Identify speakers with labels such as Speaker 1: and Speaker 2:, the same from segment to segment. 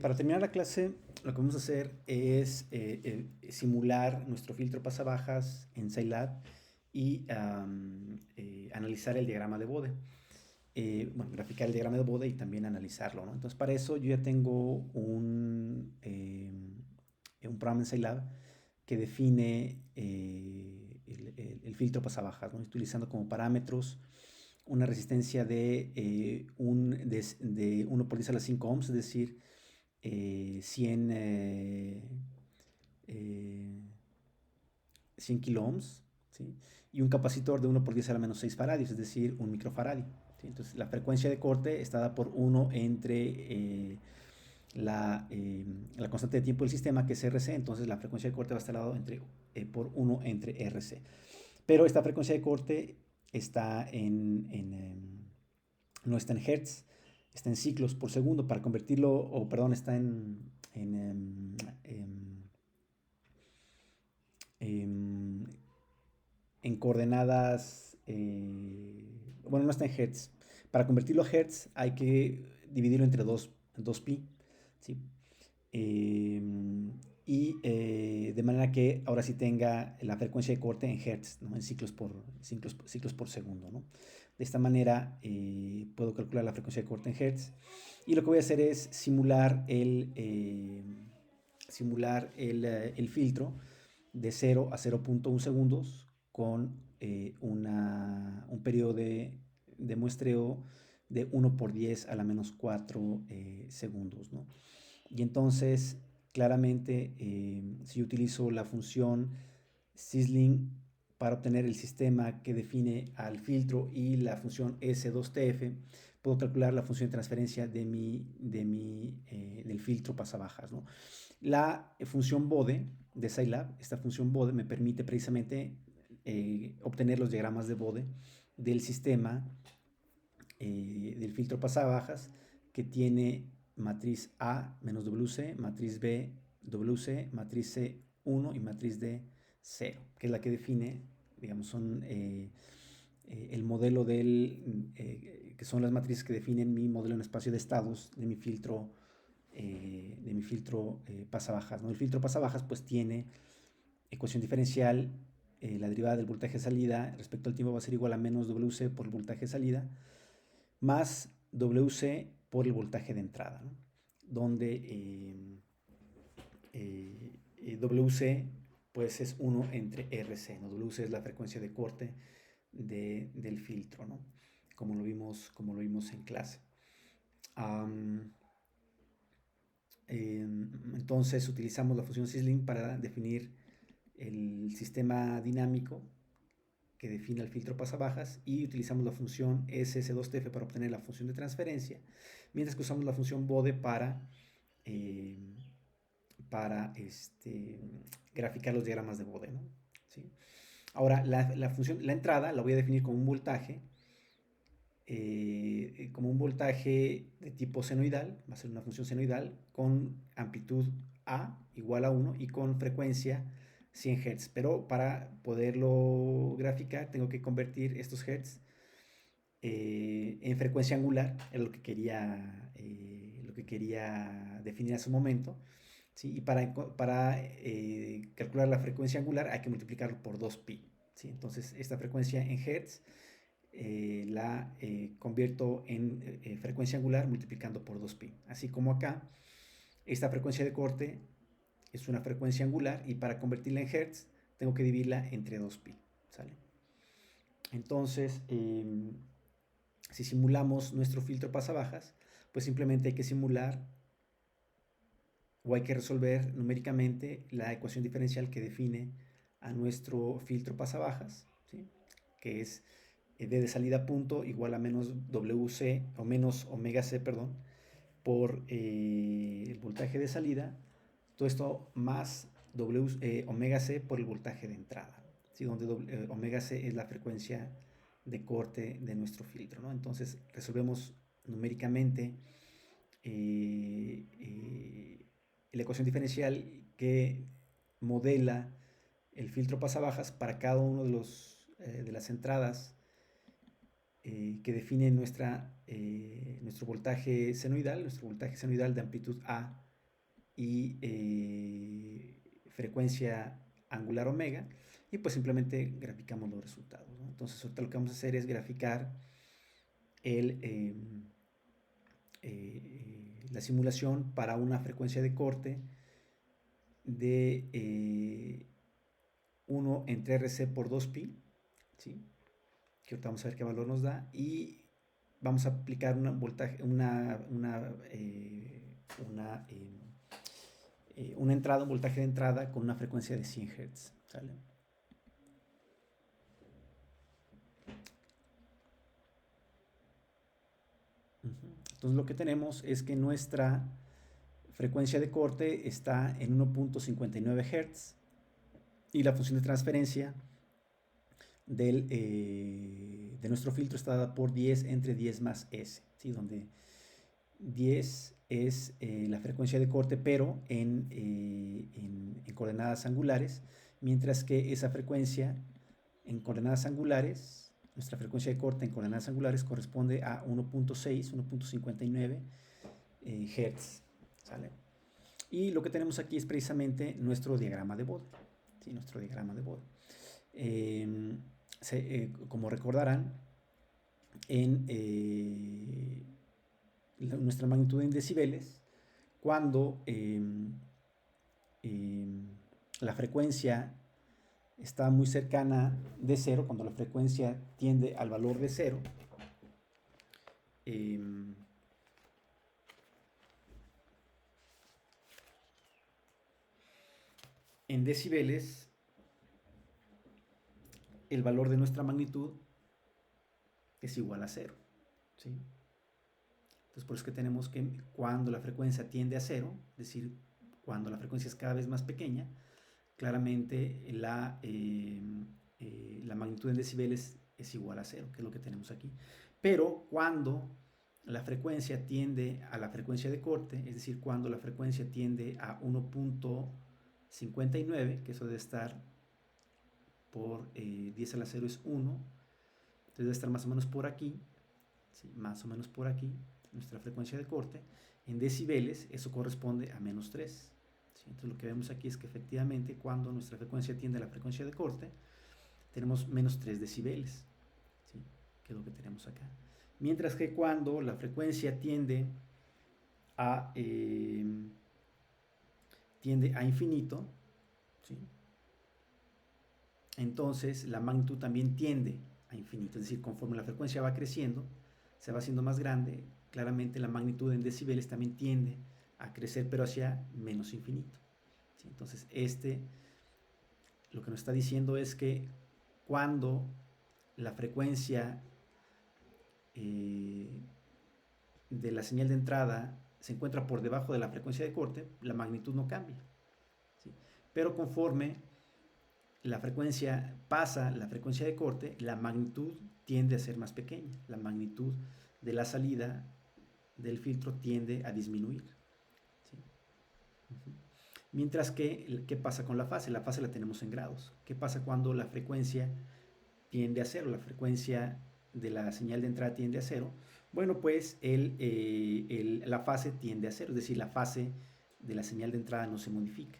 Speaker 1: Para terminar la clase, lo que vamos a hacer es simular nuestro filtro pasabajas en Scilab y analizar el diagrama de Bode. Bueno, graficar el diagrama de Bode y también analizarlo, ¿no? Entonces, para eso yo ya tengo un programa en Scilab que define el filtro pasabajas, ¿no? Utilizando como parámetros una resistencia de 1 por 10 a la 5 ohms, es decir, 100, 100 kilo ohms, ¿sí? Y un capacitor de 1 por 10 a la menos 6 faradios, es decir, un microfaradi, ¿sí? Entonces la frecuencia de corte está dada por 1 entre la constante de tiempo del sistema, que es RC. Entonces la frecuencia de corte va a estar dado por 1 entre RC. Pero esta frecuencia de corte está no está en hertz, está en ciclos por segundo. Para convertirlo, o perdón, está en, en coordenadas, bueno, no está en hertz. Para convertirlo a hertz hay que dividirlo entre dos pi, ¿sí? Eh, de manera que ahora sí tenga la frecuencia de corte en hertz, ¿no? En ciclos por segundo, ¿no? De esta manera puedo calcular la frecuencia de corte en hertz, y lo que voy a hacer es simular el filtro de 0 a 0.1 segundos con un periodo de muestreo de 1 por 10 a la menos 4 segundos, ¿no? Y entonces, claramente, si yo utilizo la función Sysling para obtener el sistema que define al filtro y la función S2TF, puedo calcular la función de transferencia del filtro pasabajas, ¿no? La función Bode de Scilab, esta función Bode me permite precisamente obtener los diagramas de Bode del sistema del filtro pasabajas, que tiene matriz A menos WC, matriz B WC, matriz C 1 y matriz D 0, que es la que define, digamos, son el modelo que son las matrices que definen mi modelo en espacio de estados de mi filtro pasabajas, ¿no? El filtro pasabajas pues tiene ecuación diferencial, la derivada del voltaje de salida respecto al tiempo va a ser igual a menos WC por el voltaje de salida más WC por el voltaje de entrada, ¿no? Donde WC pues es 1 entre RC, ¿no? WC es la frecuencia de corte del filtro, ¿no? Como lo vimos en clase. Entonces utilizamos la función Sysling para definir el sistema dinámico que define el filtro pasabajas, y utilizamos la función SS2TF para obtener la función de transferencia, mientras que usamos la función Bode eh, para graficar los diagramas de Bode, ¿no? ¿Sí? Ahora, la entrada la voy a definir como un voltaje de tipo senoidal, va a ser una función senoidal con amplitud A igual a 1 y con frecuencia 100 Hz. Pero para poderlo graficar tengo que convertir estos Hz en frecuencia angular, es lo que quería definir hace un momento, ¿sí? Y para calcular la frecuencia angular hay que multiplicarlo por 2pi, ¿sí? Entonces esta frecuencia en Hz la convierto en frecuencia angular multiplicando por 2pi. Así como acá, esta frecuencia de corte es una frecuencia angular, y para convertirla en hertz tengo que dividirla entre 2pi, ¿sale? Entonces, si simulamos nuestro filtro pasabajas, pues simplemente hay que simular o hay que resolver numéricamente la ecuación diferencial que define a nuestro filtro pasabajas, ¿sí? Que es D de salida punto igual a menos WC o menos omega C, perdón, por el voltaje de salida, todo esto más omega C por el voltaje de entrada, ¿sí? Donde omega C es la frecuencia de corte de nuestro filtro, ¿no? Entonces resolvemos numéricamente la ecuación diferencial que modela el filtro pasabajas para cada uno de las entradas que define nuestro voltaje senoidal de amplitud A y frecuencia angular omega, y pues simplemente graficamos los resultados, ¿no? Entonces ahorita lo que vamos a hacer es graficar la simulación para una frecuencia de corte de 1 entre RC por 2pi, ¿sí? Que ahorita vamos a ver qué valor nos da, y vamos a aplicar una entrada, un voltaje de entrada con una frecuencia de 100 Hz, ¿sale? Entonces lo que tenemos es que nuestra frecuencia de corte está en 1.59 Hz y la función de transferencia de nuestro filtro está dada por 10 entre 10 más S, ¿sí? Donde 10 es la frecuencia de corte, pero en coordenadas angulares, mientras que esa frecuencia en coordenadas angulares, nuestra frecuencia de corte en coordenadas angulares corresponde a 1.6, 1.59 Hz, ¿sale? Y lo que tenemos aquí es precisamente nuestro diagrama de Bode, ¿sí? Nuestro diagrama de Bode. Como recordarán, en nuestra magnitud en decibeles, cuando la frecuencia está muy cercana de cero, cuando la frecuencia tiende al valor de cero, en decibeles, el valor de nuestra magnitud es igual a cero, ¿sí? Entonces, por eso que tenemos que cuando la frecuencia tiende a cero, es decir, cuando la frecuencia es cada vez más pequeña, claramente la magnitud en decibeles es igual a cero, que es lo que tenemos aquí. Pero cuando la frecuencia tiende a la frecuencia de corte, es decir, cuando la frecuencia tiende a 1.59, que eso debe estar por 10 a la 0 es 1, entonces debe estar más o menos por aquí, ¿sí? Más o menos por aquí, nuestra frecuencia de corte. En decibeles eso corresponde a menos 3. ¿Sí? Entonces lo que vemos aquí es que efectivamente cuando nuestra frecuencia tiende a la frecuencia de corte, tenemos menos 3 decibeles, ¿sí? Que es lo que tenemos acá. Mientras que cuando la frecuencia tiende a infinito, ¿sí? Entonces la magnitud también tiende a infinito, es decir, conforme la frecuencia va creciendo, se va haciendo más grande, claramente la magnitud en decibeles también tiende a crecer, pero hacia menos infinito, ¿sí? Entonces lo que nos está diciendo es que cuando la frecuencia de la señal de entrada se encuentra por debajo de la frecuencia de corte, la magnitud no cambia, ¿sí? Pero conforme la frecuencia pasa la frecuencia de corte, la magnitud tiende a ser más pequeña, la magnitud de la salida del filtro tiende a disminuir, ¿sí? Mientras que, ¿qué pasa con la fase? La fase la tenemos en grados. ¿Qué pasa cuando la frecuencia tiende a cero? La frecuencia de la señal de entrada tiende a cero. Bueno, pues la fase tiende a cero, es decir, la fase de la señal de entrada no se modifica.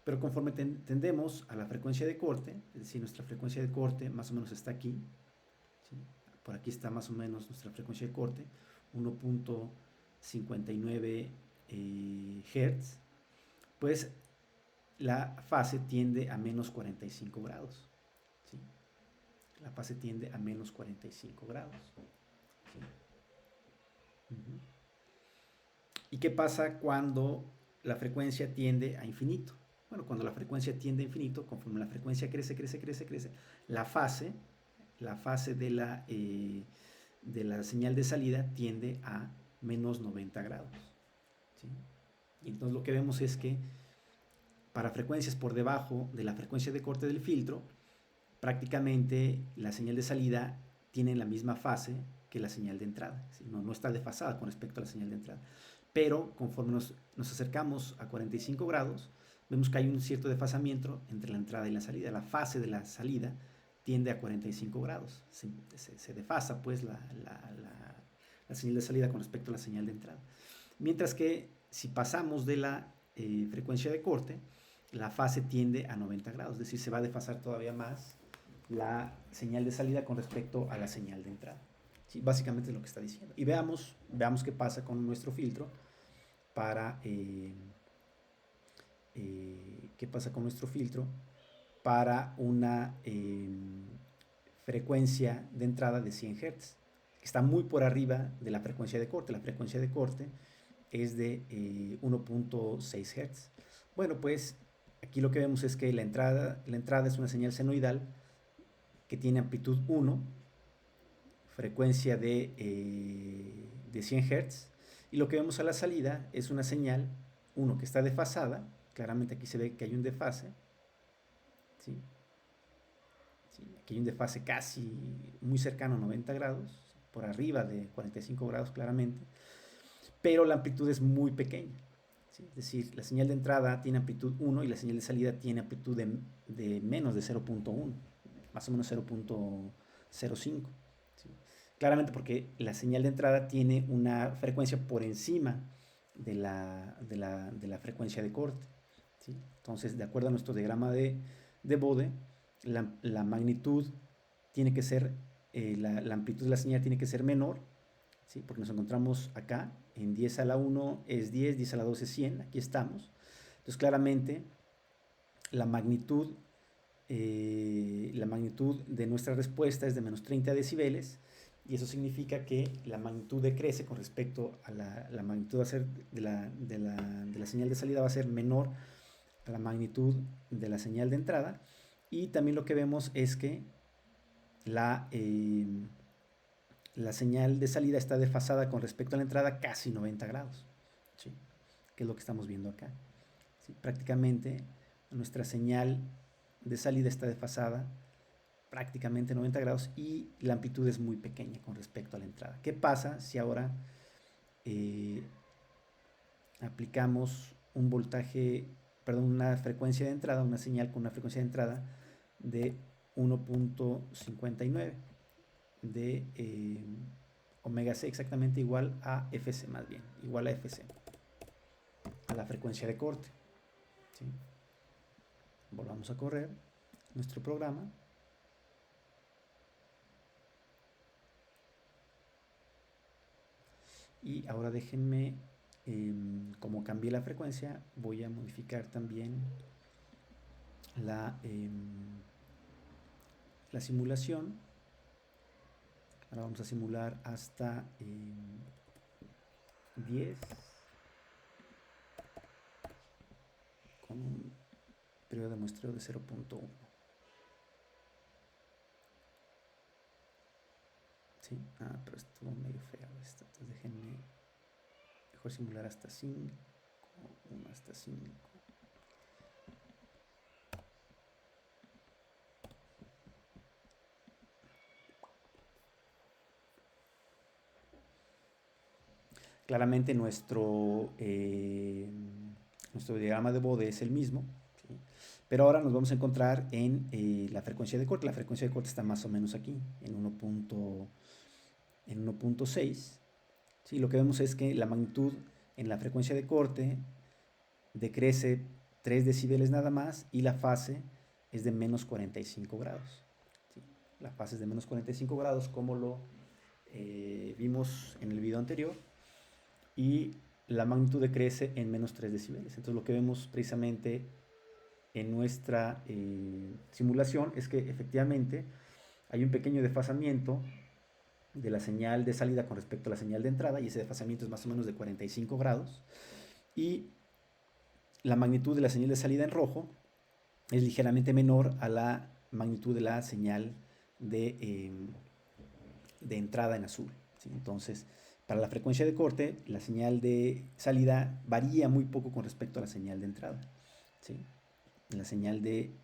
Speaker 1: Pero conforme tendemos a la frecuencia de corte, es decir, nuestra frecuencia de corte más o menos está aquí, ¿sí? Por aquí está más o menos nuestra frecuencia de corte, 1.59 Hz, pues la fase tiende a menos 45 grados, ¿sí? La fase tiende a menos 45 grados, ¿sí? ¿Y qué pasa cuando la frecuencia tiende a infinito? Bueno, cuando la frecuencia tiende a infinito, conforme la frecuencia crece, la fase de la señal de salida tiende a menos 90 grados, ¿sí? Y entonces lo que vemos es que para frecuencias por debajo de la frecuencia de corte del filtro, prácticamente la señal de salida tiene la misma fase que la señal de entrada, ¿sí? No está desfasada con respecto a la señal de entrada. Pero conforme nos acercamos a 45 grados, vemos que hay un cierto desfasamiento entre la entrada y la salida. La fase de la salida tiende a 45 grados. Se desfasa pues la señal de salida con respecto a la señal de entrada. Mientras que si pasamos de la frecuencia de corte, la fase tiende a 90 grados, es decir, se va a desfasar todavía más la señal de salida con respecto a la señal de entrada. ¿Sí? Básicamente es lo que está diciendo. Y veamos qué pasa con nuestro filtro para una frecuencia de entrada de 100 Hz, que está muy por arriba de la frecuencia de corte. La frecuencia de corte es de 1.6 Hz. Bueno, pues aquí lo que vemos es que la entrada es una señal senoidal que tiene amplitud 1, frecuencia de 100 Hz, y lo que vemos a la salida es una señal 1 que está desfasada. Claramente aquí se ve que hay un desfase, ¿sí? ¿Sí? Aquí hay un desfase casi muy cercano a 90 grados, por arriba de 45 grados claramente, pero la amplitud es muy pequeña. ¿Sí? Es decir, la señal de entrada tiene amplitud 1 y la señal de salida tiene amplitud de menos de 0.1, más o menos 0.05. ¿Sí? Claramente porque la señal de entrada tiene una frecuencia por encima de la frecuencia de corte. ¿Sí? Entonces, de acuerdo a nuestro diagrama de Bode, la magnitud tiene que ser, la amplitud de la señal tiene que ser menor, ¿sí? Porque nos encontramos acá, en 10 a la 1 es 10, 10 a la 2 es 100, aquí estamos. Entonces, claramente, la magnitud de nuestra respuesta es de menos 30 decibeles, y eso significa que la magnitud decrece con respecto a la magnitud de la señal de salida, va a ser menor a la magnitud de la señal de entrada. Y también lo que vemos es que la señal de salida está desfasada con respecto a la entrada casi 90 grados, ¿sí? Que es lo que estamos viendo acá, ¿sí? Prácticamente nuestra señal de salida está desfasada prácticamente 90 grados y la amplitud es muy pequeña con respecto a la entrada. ¿Qué pasa si ahora aplicamos una frecuencia de entrada, una señal con una frecuencia de entrada de 1.59 de omega c, exactamente igual a fc, más bien, igual a fc, a la frecuencia de corte, ¿sí? Volvamos a correr nuestro programa. Y ahora déjenme, como cambié la frecuencia, voy a modificar también la simulación. Ahora vamos a simular hasta 10 con un periodo de muestreo de 0.1. ¿Sí? Pero estuvo medio feo esto. Entonces déjenme mejor simular hasta 5. 1 hasta 5. Claramente nuestro diagrama de Bode es el mismo, ¿sí? Pero ahora nos vamos a encontrar en la frecuencia de corte. La frecuencia de corte está más o menos aquí, en 1.6. ¿Sí? Lo que vemos es que la magnitud en la frecuencia de corte decrece 3 decibeles nada más, y la fase es de menos 45 grados. ¿Sí? La fase es de menos 45 grados, como lo vimos en el video anterior, y la magnitud decrece en menos 3 decibeles. Entonces lo que vemos precisamente en nuestra simulación es que efectivamente hay un pequeño desfasamiento de la señal de salida con respecto a la señal de entrada, y ese desfasamiento es más o menos de 45 grados, y la magnitud de la señal de salida en rojo es ligeramente menor a la magnitud de la señal de entrada en azul, ¿sí? Entonces, para la frecuencia de corte, la señal de salida varía muy poco con respecto a la señal de entrada, ¿sí? La señal de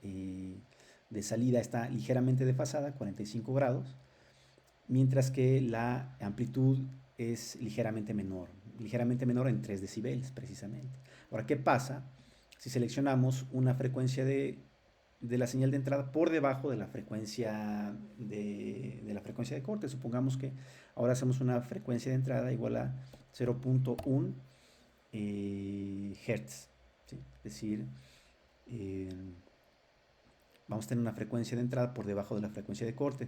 Speaker 1: salida está ligeramente desfasada, 45 grados, mientras que la amplitud es ligeramente menor en 3 decibeles precisamente. Ahora, ¿qué pasa si seleccionamos una frecuencia de la señal de entrada por debajo de la frecuencia de corte? Supongamos que ahora hacemos una frecuencia de entrada igual a 0.1 hertz, ¿sí? Es decir, vamos a tener una frecuencia de entrada por debajo de la frecuencia de corte.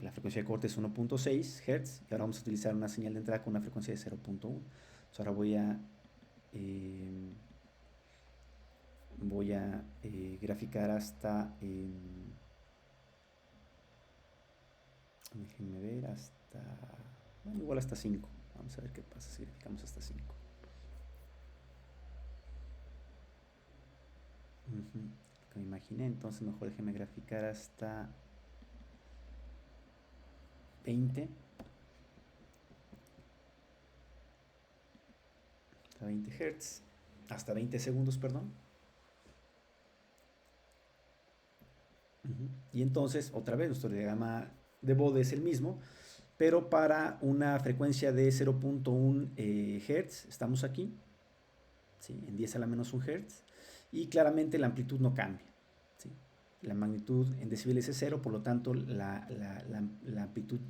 Speaker 1: La frecuencia de corte es 1.6 Hz y ahora vamos a utilizar una señal de entrada con una frecuencia de 0.1. Ahora voy a graficar hasta, déjenme ver, hasta, bueno, igual hasta 5. Vamos a ver qué pasa si graficamos hasta 5. Lo que me imaginé, entonces mejor déjenme graficar hasta 20. Hasta 20 Hz. Hasta 20 segundos, perdón. Y entonces, otra vez, nuestro diagrama de Bode es el mismo, pero para una frecuencia de 0.1 Hz, estamos aquí, ¿sí? En 10 a la menos 1 Hz, y claramente la amplitud no cambia, ¿sí? La magnitud en decibeles es 0, por lo tanto la amplitud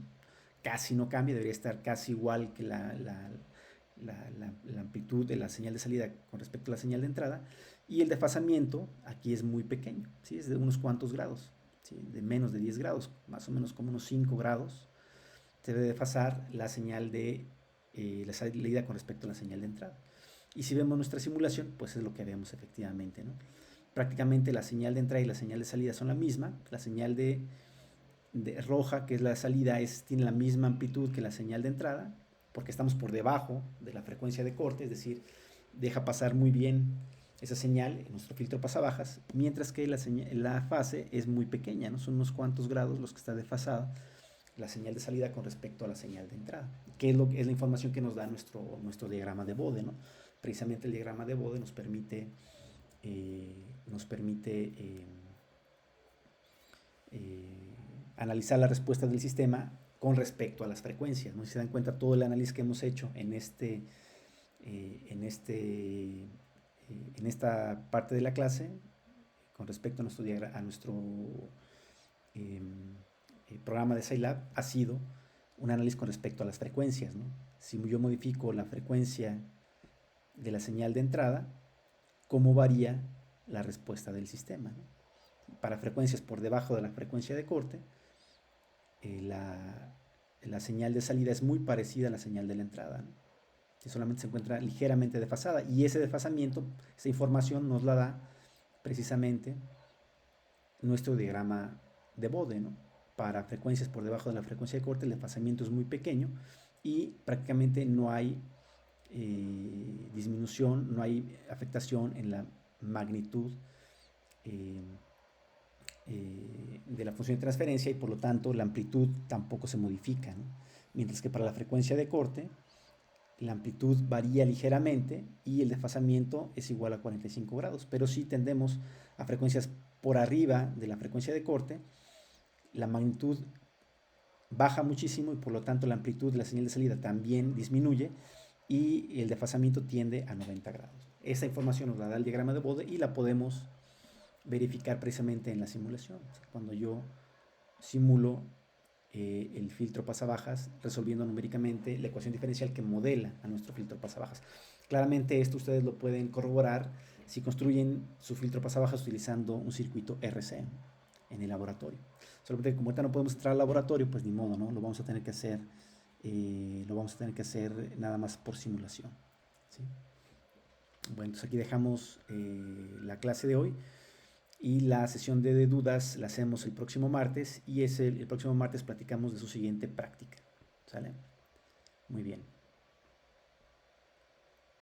Speaker 1: casi no cambia, debería estar casi igual que la amplitud de la señal de salida con respecto a la señal de entrada, y el desfasamiento aquí es muy pequeño, ¿sí? Es de unos cuantos grados, ¿sí? De menos de 10 grados, más o menos como unos 5 grados, se debe desfasar la señal de la salida con respecto a la señal de entrada. Y si vemos nuestra simulación, pues es lo que vemos efectivamente, ¿no? Prácticamente la señal de entrada y la señal de salida son la misma, la señal de roja, que es la salida, tiene la misma amplitud que la señal de entrada, porque estamos por debajo de la frecuencia de corte, es decir, deja pasar muy bien esa señal en nuestro filtro pasabajas, mientras que la fase es muy pequeña, ¿no? Son unos cuantos grados los que está desfasada la señal de salida con respecto a la señal de entrada, que es la información que nos da nuestro diagrama de Bode, ¿no? Precisamente el diagrama de Bode nos permite analizar la respuesta del sistema con respecto a las frecuencias, ¿no? Si se dan cuenta, todo el análisis que hemos hecho en esta parte de la clase con respecto a nuestro programa de Scilab ha sido un análisis con respecto a las frecuencias, ¿no? Si yo modifico la frecuencia de la señal de entrada, ¿cómo varía la respuesta del sistema, ¿no? Para frecuencias por debajo de la frecuencia de corte, la señal de salida es muy parecida a la señal de la entrada, ¿no? Que solamente se encuentra ligeramente desfasada, y ese desfasamiento, esa información nos la da precisamente nuestro diagrama de Bode, ¿no? Para frecuencias por debajo de la frecuencia de corte, el desfasamiento es muy pequeño y prácticamente no hay disminución, no hay afectación en la magnitud de la función de transferencia, y por lo tanto la amplitud tampoco se modifica, ¿no? Mientras que para la frecuencia de corte la amplitud varía ligeramente y el desfasamiento es igual a 45 grados, pero si tendemos a frecuencias por arriba de la frecuencia de corte, la magnitud baja muchísimo y por lo tanto la amplitud de la señal de salida también disminuye y el desfasamiento tiende a 90 grados. Esa información nos la da el diagrama de Bode y la podemos verificar precisamente en la simulación. O sea, cuando yo simulo el filtro pasabajas resolviendo numéricamente la ecuación diferencial que modela a nuestro filtro pasabajas. Claramente esto ustedes lo pueden corroborar si construyen su filtro pasabajas utilizando un circuito RC en el laboratorio. Solamente que como ahorita no podemos entrar al laboratorio, pues ni modo, ¿no? Lo vamos a tener que hacer nada más por simulación, ¿sí? Bueno, entonces aquí dejamos la clase de hoy. Y la sesión de dudas la hacemos el próximo martes, y el próximo martes platicamos de su siguiente práctica, ¿sale?